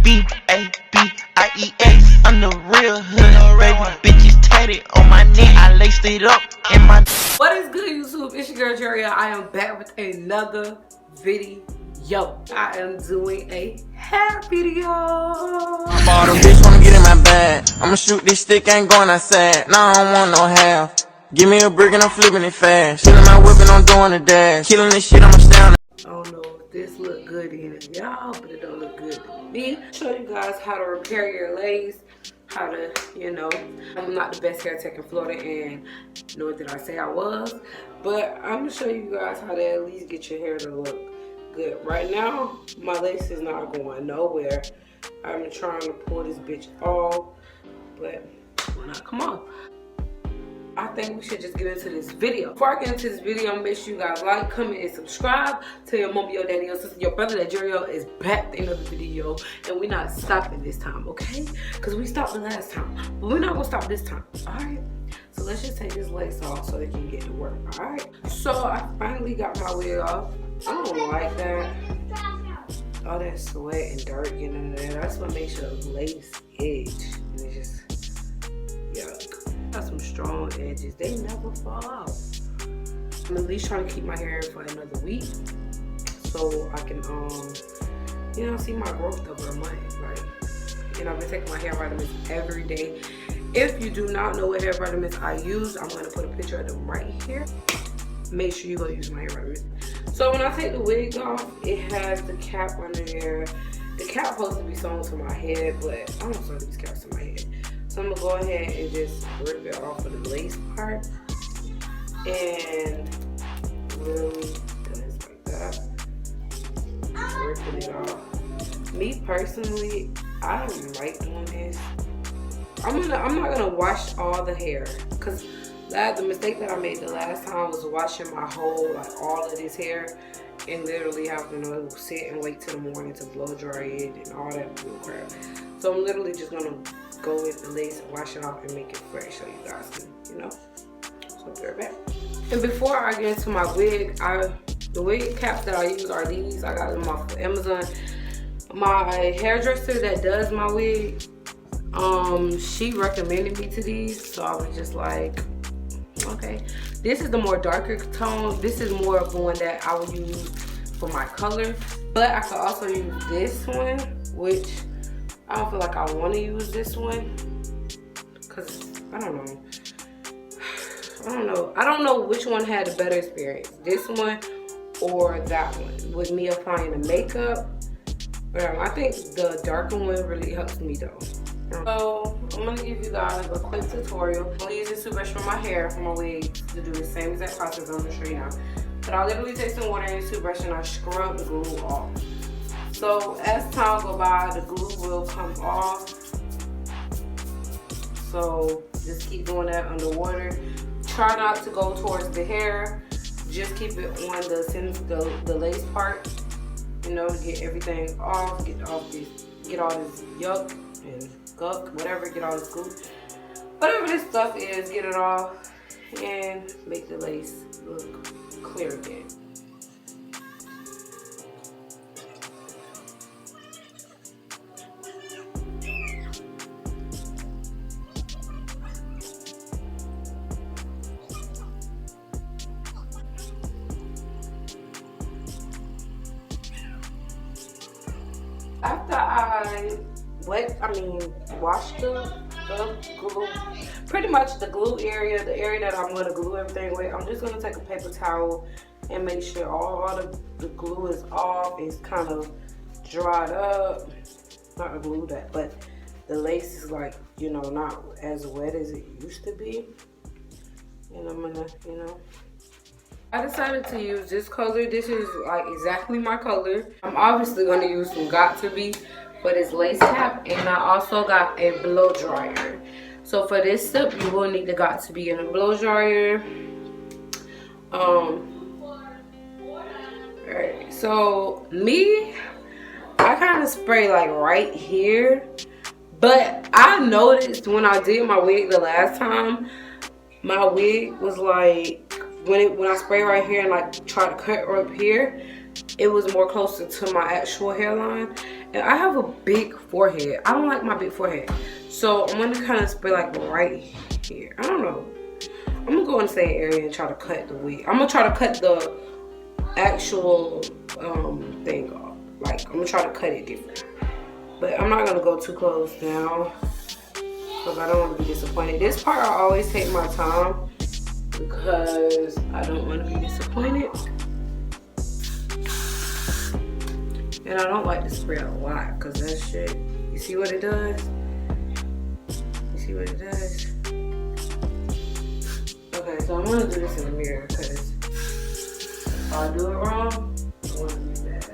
BABIEA. I'm the real hood, baby. Bitches tatted on my neck. I laced it up in my. What is good, YouTube? It's your girl Jerry. I am back with another video. I am doing a hair video. Bottom bitch wanna get in my bag. I'ma shoot this stick, ain't going outside. Nah, I don't want no half. Give me a brick and I'm flipping it fast. Shit in my whip and I'm doing the dash. Killing this shit, I'ma stay on. I don't know if this look good in y'all, but it don't look good to me. Show you guys how to repair your lace, how to, I'm not the best hair tech in Florida, and nor did I say I was, but I'm gonna show you guys how to at least get your hair to look good. Right now, my lace is not going nowhere. I'm trying to pull this bitch off, but it will not come off. I think we should just get into this video. Before I get into this video, make sure you guys like, comment, and subscribe. Tell your mom, your daddy, your sister, your brother that Jerry is back at the end of the video. And we're not stopping this time, okay? Because we stopped the last time. But we're not going to stop this time, alright? So let's just take this lace off so they can get to work, alright? So I finally got my wig off. I don't like that. All that sweat and dirt getting in there. That's what makes your lace edge. And it's just, yuck. Got some strong edges. They never fall out. I'm at least trying to keep my hair for another week so I can see my growth over a month. Like, I've been taking my hair vitamins every day. If you do not know what hair vitamins I use, I'm going to put a picture of them right here. Make sure you go use my hair vitamins. So when I take the wig off, it has the cap under there. The cap supposed to be sewn to my head, but I don't sew these caps to my head. So I'm gonna go ahead and just rip it off of the lace part and really do this like that. Just ripping it off. Me personally, I don't like doing this. I'm not gonna wash all the hair, because the mistake that I made the last time was washing my whole, all of this hair and literally having to sit and wait till the morning to blow dry it and all that bull crap. So I'm literally just gonna go with the lace, wash it off, and make it fresh so you guys can, So I'll be right back. And before I get into my wig, the wig caps that I use are these. I got them off of Amazon. My hairdresser that does my wig, she recommended me to these, so I was just like, okay. This is the more darker tone. This is more of one that I would use for my color, but I could also use this one, which I don't feel like I want to use this one because I don't know which one had a better experience, this one or that one, with me applying the makeup. I think the darker one really helps me though. So I'm gonna give you guys a quick tutorial. I'm gonna use this toothbrush for my hair, for my wig, to do the same exact process I'm gonna show you now. But I'll literally take some water in this toothbrush and I scrub the glue off. So as time goes by, the glue will come off. So just keep doing that underwater. Try not to go towards the hair. Just keep it on the lace part, to get everything off, get all this yuck and gunk, whatever, get all this glue. Whatever this stuff is, get it off and make the lace look clear again. After I wash the glue, pretty much the glue area, the area that I'm going to glue everything with, I'm just going to take a paper towel and make sure all the glue is off, it's kind of dried up. Not to glue that, but the lace is not as wet as it used to be. And I'm gonna, I decided to use this color. This is exactly my color. I'm obviously going to use some Got To Be for this lace cap, and I also got a blow dryer. So for this step, you will need the Got To Be in a blow dryer. Alright, so I kind of spray right here, but I noticed when I did my wig the last time, my wig was when I spray right here and like try to cut up here, it was more closer to my actual hairline. And I have a big forehead. I don't like my big forehead. So I'm gonna kind of spray like right here. I don't know. I'm gonna go in the same area and try to cut the wig. I'm gonna try to cut the actual thing off. Like I'm gonna try to cut it different. But I'm not gonna go too close now because I don't want to be disappointed. This part I always take my time because I don't want to be disappointed. And I don't like to spray a lot because that shit, you see what it does? You see what it does? Okay, so I'm gonna do this in the mirror because if I do it wrong, I want to be bad.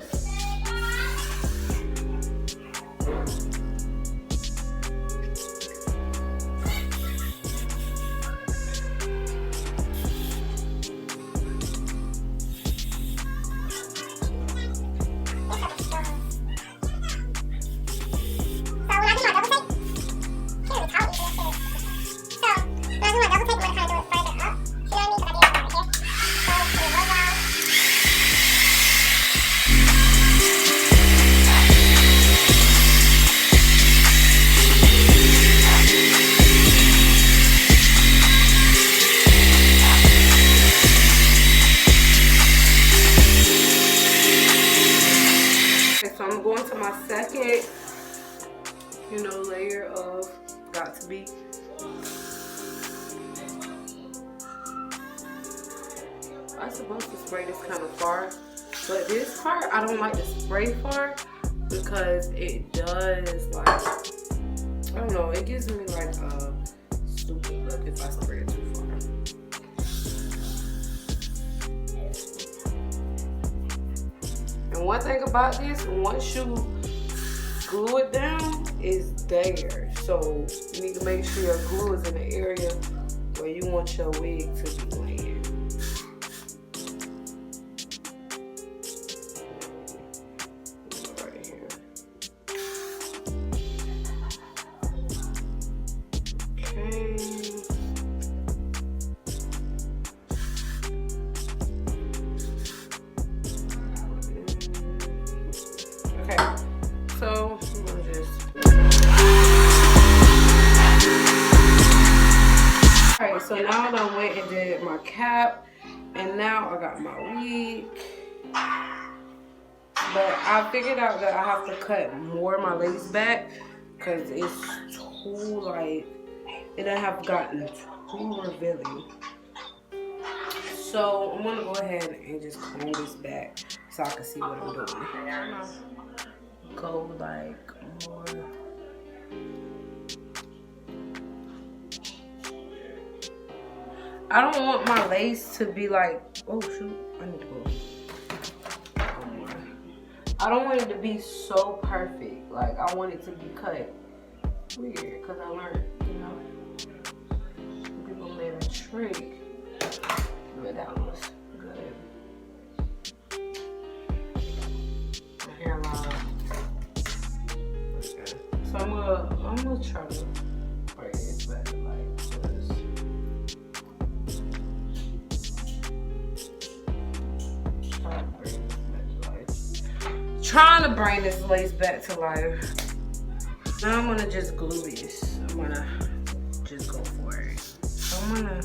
So I'm going to my second, layer of got to be. I'm supposed to spray this kind of far, but this part I don't like to spray far because it does like, I don't know, it gives me like a stupid look if I spray it too far. And one thing about this, once you glue it down, it's there. So you need to make sure your glue is in the area where you want your wig to be laying. Right here. Okay. Okay, so I'm gonna just. Alright, so now I went and did my cap, and now I got my wig. But I figured out that I have to cut more of my lace back because it's too like, it have gotten too revealing. So I'm gonna go ahead and just comb this back so I can see what I'm doing. Go like more. I don't want my lace to be like, oh shoot, I need to go. I don't want it to be so perfect. Like I want it to be cut weird because I learned, people made a trick, but that was good. My hairline. Okay. So I'm gonna try to bring it back like this. Trying to bring this lace back to life. Now I'm gonna just glue this. I'm gonna just go for it. So I'm gonna.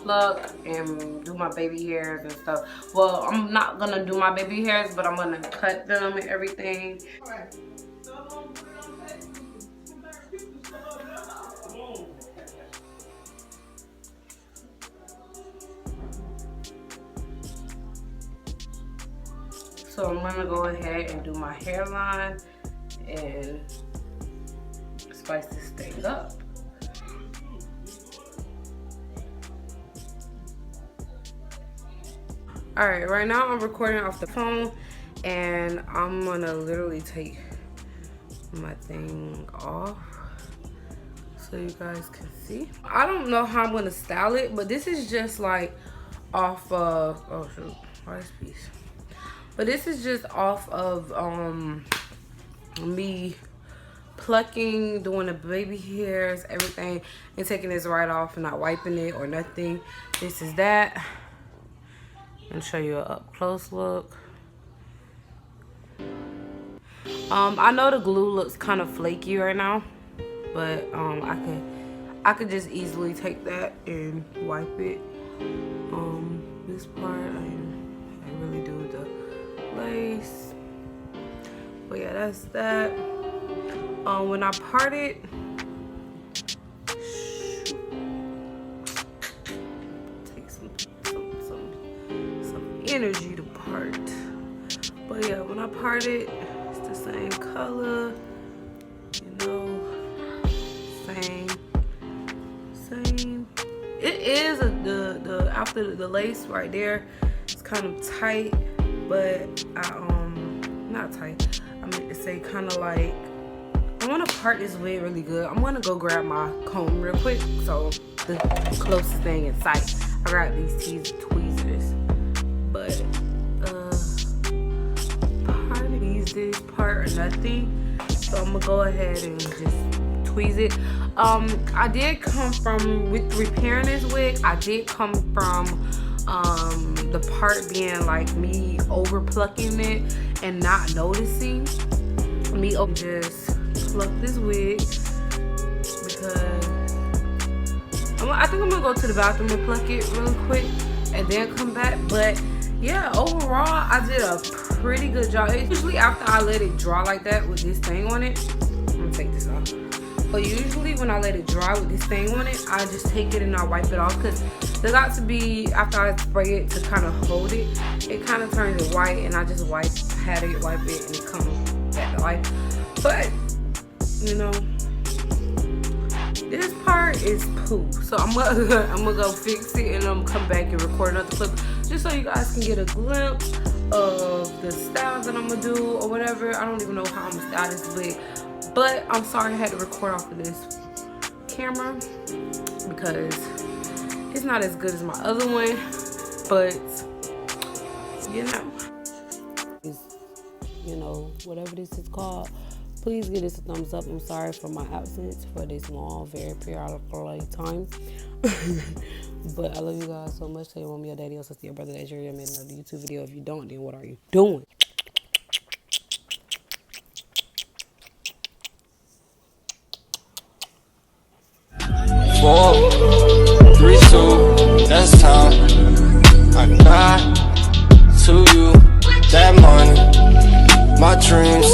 pluck and do my baby hairs and stuff. Well, I'm not gonna do my baby hairs, but I'm gonna cut them and everything. So I'm gonna go ahead and do my hairline and spice this thing up. Alright, right now I'm recording off the phone and I'm gonna literally take my thing off so you guys can see. I don't know how I'm gonna style it, but this is just like off of, oh shoot, rice piece. But this is just off of me plucking, doing the baby hairs, everything, and taking this right off and not wiping it or nothing. This is that. And show you an up close look. I know the glue looks kind of flaky right now, but I could just easily take that and wipe it. This part I really do the lace, but yeah, that's that. When I part it, take some energy to part. But yeah, when I part it, it's the same color, you know, same. It is the after the lace right there, it's kind of tight, but not tight. I meant to say kind of like, I want to part this wig really good. I'm gonna go grab my comb real quick. So the closest thing in sight, I got these tweezers, but this part or nothing, so I'm gonna go ahead and just tweeze it. I did come from, with repairing this wig, I did come from the part being like me over plucking it and not noticing. Me just pluck this wig because I think I'm gonna go to the bathroom and pluck it really quick and then come back. But yeah, overall I did a pretty good job. It's usually after I let it dry like that with this thing on it. I'm gonna take this off. But usually when I let it dry with this thing on it, I just take it and I wipe it off, because there got to be, after I spray it to kind of hold it, it kind of turns it white, and I just wipe it, and it comes back to life. But you know, this part is poo, so I'm gonna go fix it, and I'm gonna come back and record another clip just so you guys can get a glimpse of the styles that I'm gonna do or whatever. I don't even know how I'm gonna style this wig, but I'm sorry I had to record off of this camera because it's not as good as my other one, but you know, whatever this is called, please give this a thumbs up. I'm sorry for my absence for this long, very periodical time. But I love you guys so much. Tell your mommy, your daddy, your sister, your brother that you're made another YouTube video. If you don't, then what are you doing? 4, 3, 2, that's time. I got to you that money, my dreams.